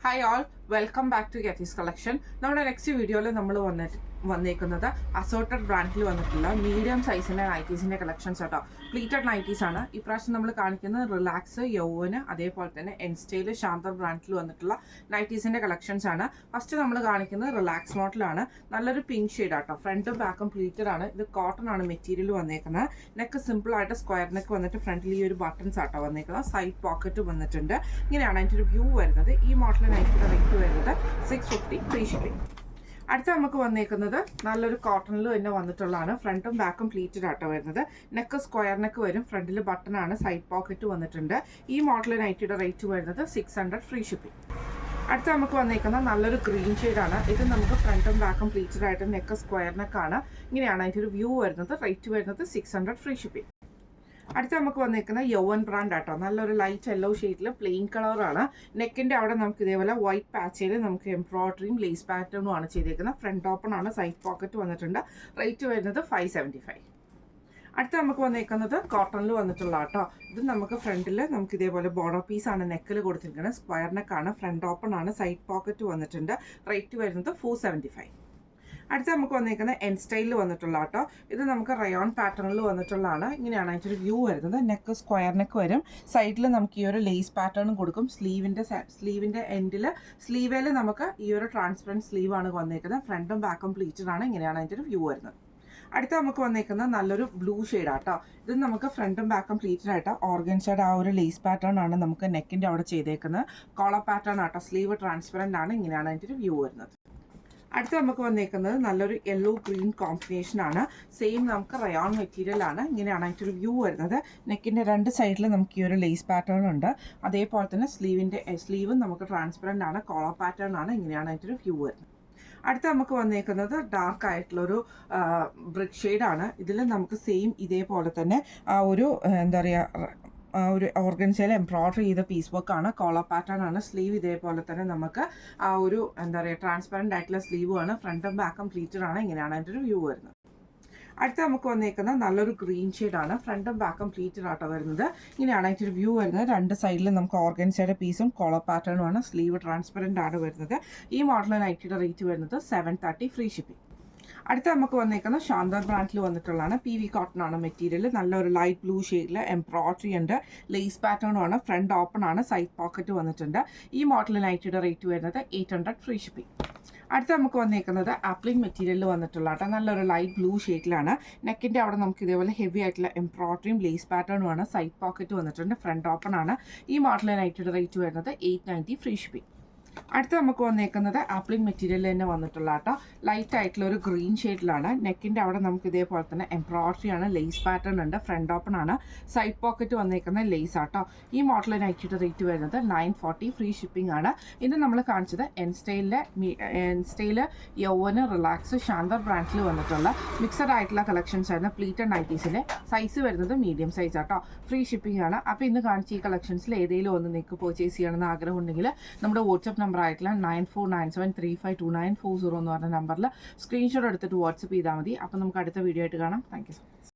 Hi all, welcome back to Getty's Collection. നമ്മുടെ next വീഡിയോയിൽ നമ്മൾ വന്നേക്കുന്നത് അസോർട്ടഡ് ബ്രാൻഡിൽ വന്നിട്ടുള്ള മീഡിയം സൈസിൻ്റെ നൈറ്റീസിൻ്റെ കളക്ഷൻസ് കേട്ടോ. പ്ലീറ്റഡ് നൈറ്റീസ് ആണ്. ഇപ്രാവശ്യം നമ്മൾ കാണിക്കുന്നത് റിലാക്സ്, യൗവന്, അതേപോലെ തന്നെ എൻസ്റ്റൈൽ, ശാന്തർ ബ്രാൻഡിൽ വന്നിട്ടുള്ള നൈറ്റീസിൻ്റെ കളക്ഷൻസ് ആണ്. ഫസ്റ്റ് നമ്മൾ കാണിക്കുന്നത് റിലാക്സ് മോഡലാണ്. നല്ലൊരു പിങ്ക് ഷെയ്ഡ് ആട്ടോ. ഫ്രണ്ടും ബാക്കും പ്ലീറ്റഡ് ആണ്. ഇത് കോട്ടൺ ആണ് മെറ്റീരിയൽ വന്നേക്കുന്നത്. നെക്ക് സിമ്പിൾ ആയിട്ട് സ്ക്വയർ നെക്ക് വന്നിട്ട് ഫ്രണ്ടിൽ ഈ ഒരു ബട്ടൺസ് ആട്ടോ വന്നേക്കുന്നത്. സൈഡ് പോക്കറ്റ് വന്നിട്ടുണ്ട്. ഇങ്ങനെയാണ് അതിൻ്റെ ഒരു വ്യൂ വരുന്നത്. ഈ മോഡൽ നൈറ്റിയുടെ റേറ്റ് വരുന്നത് 650 ഫ്രീ ഷിപ്പിംഗ്. അടുത്ത നമുക്ക് വന്നേക്കുന്നത് നല്ലൊരു കോട്ടണിൽ തന്നെ വന്നിട്ടുള്ളതാണ്. ഫ്രണ്ടും ബാക്കും പ്ലീറ്റഡ് ആട്ടോ വരുന്നത്. നെക്ക് സ്ക്വയർ നെക്ക് വരും. ഫ്രണ്ടിൽ ബട്ടൺ ആണ്. സൈഡ് പോക്കറ്റ് വന്നിട്ടുണ്ട്. ഈ മോഡൽ നൈറ്റിയുടെ റേറ്റ് വരുന്നത് 600 ഫ്രീ ഷിപ്പിംഗ്. അടുത്ത നമുക്ക് വന്നേക്കുന്നത് നല്ലൊരു ഗ്രീൻ ഷെയ്ഡാണ്. ഇത് നമുക്ക് ഫ്രണ്ടും ബാക്കും പ്ലീറ്റഡ് ആയിട്ട് നെക്ക് സ്ക്വയർ നെക്കാണ്. ഇങ്ങനെയാണ് അതിൻ്റെ ഒരു വ്യൂ വരുന്നത്. റേറ്റ് വരുന്നത് 600 ഫ്രീ ഷിപ്പിംഗ്. അടുത്ത നമുക്ക് വന്നിരിക്കുന്ന യൗവൻ ബ്രാൻഡ് ആട്ടോ. നല്ലൊരു ലൈറ്റ് യെല്ലോ ഷെയ്ഡിൽ പ്ലെയിൻ കളറാണ്. നെക്കിൻ്റെ അവിടെ നമുക്ക് ഇതേപോലെ വൈറ്റ് പാച്ചിൽ നമുക്ക് എംബ്രോയിഡറിയും ലേസ് പാറ്റേണും ആണ് ചെയ്തേക്കുന്നത്. ഫ്രണ്ട് ഓപ്പൺ ആണ്. സൈഡ് പോക്കറ്റ് വന്നിട്ടുണ്ട്. റേറ്റ് വരുന്നത് 575. അടുത്ത നമുക്ക് വന്നേക്കുന്നത് കോട്ടണിൽ വന്നിട്ടുള്ള കേട്ടോ. ഇത് നമുക്ക് ഫ്രണ്ടിൽ നമുക്ക് ഇതേപോലെ ബോർഡർ പീസാണ് നെക്കിൽ കൊടുത്തിരിക്കുന്നത്. സ്ക്വയർ നെക്കാണ്. ഫ്രണ്ട് ഓപ്പൺ ആണ്. സൈഡ് പോക്കറ്റ് വന്നിട്ടുണ്ട്. റേറ്റ് വരുന്നത് 475. അടുത്ത നമുക്ക് വന്നിരിക്കുന്നത് എൻ സ്റ്റൈലിൽ വന്നിട്ടുള്ള കേട്ടോ. ഇത് നമുക്ക് റയോൺ പാറ്റേണിൽ വന്നിട്ടുള്ളതാണ്. ഇങ്ങനെയാണ് അതിൻ്റെ ഒരു വ്യൂ വരുന്നത്. നെക്ക് സ്ക്വയർ നെക്ക് വരും. സൈഡിൽ നമുക്ക് ഈ ഒരു ലേസ് പാറ്റേണും കൊടുക്കും. സ്ലീവിൻ്റെ എൻഡിൽ സ്ലീവേൽ നമുക്ക് ഈ ഒരു ട്രാൻസ്പെറൻറ്റ് സ്ലീവാണ് വന്നിരിക്കുന്നത്. ഫ്രണ്ടും ബാക്കും പ്ലീറ്റഡ് ആണ്. ഇങ്ങനെയാണ് അതിൻ്റെ ഒരു വ്യൂ വരുന്നത്. അടുത്ത നമുക്ക് വന്നിരിക്കുന്നത് നല്ലൊരു ബ്ലൂ ഷെയ്ഡാട്ടോ. ഇത് നമുക്ക് ഫ്രണ്ടും ബാക്കും പ്ലീറ്റഡ് ആയിട്ട് ഓർഗൻസയുടെ ആ ഒരു ലേസ് പാറ്റേൺ ആണ് നമുക്ക് നെക്കിൻ്റെ അവിടെ ചെയ്തേക്കുന്നത്. കോളർ പാറ്റേൺ ആട്ടോ. സ്ലീവ് ട്രാൻസ്പെറൻ്റ് ആണ്. ഇങ്ങനെയാണ് അതിൻ്റെ ഒരു വ്യൂ വരുന്നത്. അടുത്ത നമുക്ക് വന്നേക്കുന്നത് നല്ലൊരു യെല്ലോ ഗ്രീൻ കോമ്പിനേഷൻ ആണ്. സെയിം നമുക്ക് റയോൺ മെറ്റീരിയൽ ആണ്. ഇങ്ങനെയാണ് അതിൻ്റെ ഒരു വ്യൂ വരുന്നത്. നെക്കിൻ്റെ രണ്ട് സൈഡിൽ നമുക്ക് ഈ ഒരു ലേസ് പാറ്റേൺ ഉണ്ട്. അതേപോലെ തന്നെ സ്ലീവും നമുക്ക് ട്രാൻസ്പെറൻ്റ് ആണ്. കോളർ പാറ്റേൺ ആണ്. ഇങ്ങനെയാണ് അതിൻ്റെ ഒരു വ്യൂ വരുന്നത്. അടുത്ത നമുക്ക് വന്നേക്കുന്നത് ഡാർക്ക് ആയിട്ടുള്ളൊരു ബ്രിക്ക് ഷെയ്ഡാണ്. ഇതിൽ നമുക്ക് സെയിം ഇതേപോലെ തന്നെ ഒരു എന്താ പറയുക ഒരു ഓർഗൻസയിൽ എംബ്രോയിഡറി ചെയ്ത പീസ് വർക്കാണ്. കോളർ പാറ്റേൺ ആണ്. സ്ലീവ് ഇതേപോലെ തന്നെ നമുക്ക് ആ ഒരു എന്താ പറയുക ട്രാൻസ്പെറൻ്റ് ആയിട്ടുള്ള സ്ലീവുമാണ്. ഫ്രണ്ടും ബാക്കും പ്ലീറ്റഡ് ആണ്. ഇങ്ങനെയാണ് അതിൻ്റെ ഒരു വ്യൂ വരുന്നത്. അടുത്ത നമുക്ക് വന്നേക്കുന്ന നല്ലൊരു ഗ്രീൻ ഷെയ്ഡാണ്. ഫ്രണ്ടും ബാക്കും പ്ലീറ്റഡ് ആട്ടോ വരുന്നത്. ഇങ്ങനെയാണ് അതിൻ്റെ ഒരു വ്യൂ വരുന്നത്. രണ്ട് സൈഡിൽ നമുക്ക് ഓർഗൻസയുടെ പീസും കോളർ പാറ്റേണുമാണ്. സ്ലീവ് ട്രാൻസ്പെറൻ്റ് ആണ് വരുന്നത്. ഈ മോഡൽ നൈറ്റിയുടെ റേറ്റ് വരുന്നത് 730 ഫ്രീ ഷിപ്പിംഗ്. അടുത്ത നമുക്ക് വന്നേക്കുന്നത് ശാന്തർ ബ്രാൻഡിൽ വന്നിട്ടുള്ളതാണ്. PV കോട്ടൺ ആണ് മെറ്റീരിയൽ. നല്ലൊരു ലൈറ്റ് ബ്ലൂ ഷെയ്ഡിൽ എംബ്രോയിഡറി ഉണ്ട്. ലേസ് പാറ്റേണും ആണ്. ഫ്രണ്ട് ഓപ്പൺ ആണ്. സൈഡ് പോക്കറ്റ് വന്നിട്ടുണ്ട്. ഈ മോഡൽ നൈറ്റിയുടെ റേറ്റ് വരുന്നത് 800 ഫ്രീ ഷിപ്പിംഗ്. അടുത്ത നമുക്ക് വന്നേക്കുന്നത് ആപ്ലിൻ മെറ്റീരിയലിൽ വന്നിട്ടുള്ള കേട്ടോ. നല്ലൊരു ലൈറ്റ് ബ്ലൂ ഷെയ്ഡിലാണ്. നെക്കിൻ്റെ അവിടെ നമുക്ക് ഇതേപോലെ ഹെവി ആയിട്ടുള്ള എംബ്രോയിഡറിയും ലേസ് പാറ്റേണും ആണ്. സൈഡ് പോക്കറ്റ് വന്നിട്ടുണ്ട്. ഫ്രണ്ട് ഓപ്പൺ ആണ്. ഈ മോഡൽ നൈറ്റിയുടെ റേറ്റ് വരുന്നത് 890 ഫ്രീ ഷിപ്പിംഗ്. അടുത്ത നമുക്ക് വന്നേക്കുന്നത് ആപ്ലിൻ മെറ്റീരിയലിൽ തന്നെ വന്നിട്ടുള്ള കേട്ടോ. ലൈറ്റ് ആയിട്ടുള്ള ഒരു ഗ്രീൻ ഷെയ്ഡിലാണ്. നെക്കിൻ്റെ അവിടെ നമുക്ക് ഇതേപോലെ തന്നെ എംബ്രോയിഡറി ആണ്. ലേസ് പാറ്റേൺ ഉണ്ട്. ഫ്രണ്ട് ഓപ്പൺ ആണ്. സൈഡ് പോക്കറ്റ് വന്നേക്കുന്ന ലേസ് ആട്ടോ. ഈ മോഡൽ നൈറ്റിയുടെ റേറ്റ് വരുന്നത് 940 ഫ്രീ ഷിപ്പിംഗ് ആണ്. ഇത് നമ്മൾ കാണിച്ചത് എൻ സ്റ്റൈല്, യൗവന്, റിലാക്സ്, ശാന്തർ ബ്രാൻഡിൽ വന്നിട്ടുള്ള മിക്സഡ് ആയിട്ടുള്ള കളക്ഷൻസ് ആയിരുന്നു. പ്ലീറ്റഡ് നൈറ്റീസിൻ്റെ സൈസ് വരുന്നത് മീഡിയം സൈസ് ആട്ടോ. ഫ്രീ ഷിപ്പിംഗ് ആണ്. അപ്പോൾ ഇന്ന് കാണിച്ച ഈ കളക്ഷൻസിൽ ഏതെങ്കിലും ഒന്ന് നിങ്ങൾക്ക് പർച്ചേസ് ചെയ്യണമെന്ന് ആഗ്രഹം ഉണ്ടെങ്കിൽ നമ്മുടെ വാട്സ്ആപ്പ് നമ്പർ ആയിട്ടുള്ള 9497352940 എന്ന് പറഞ്ഞ നമ്പറിൽ സ്ക്രീൻഷോട്ട് എടുത്തിട്ട് വാട്സപ്പ് ചെയ്താൽ മതി. അപ്പോൾ നമുക്ക് അടുത്ത വീഡിയോ ആയിട്ട് കാണാം. Thank you so much.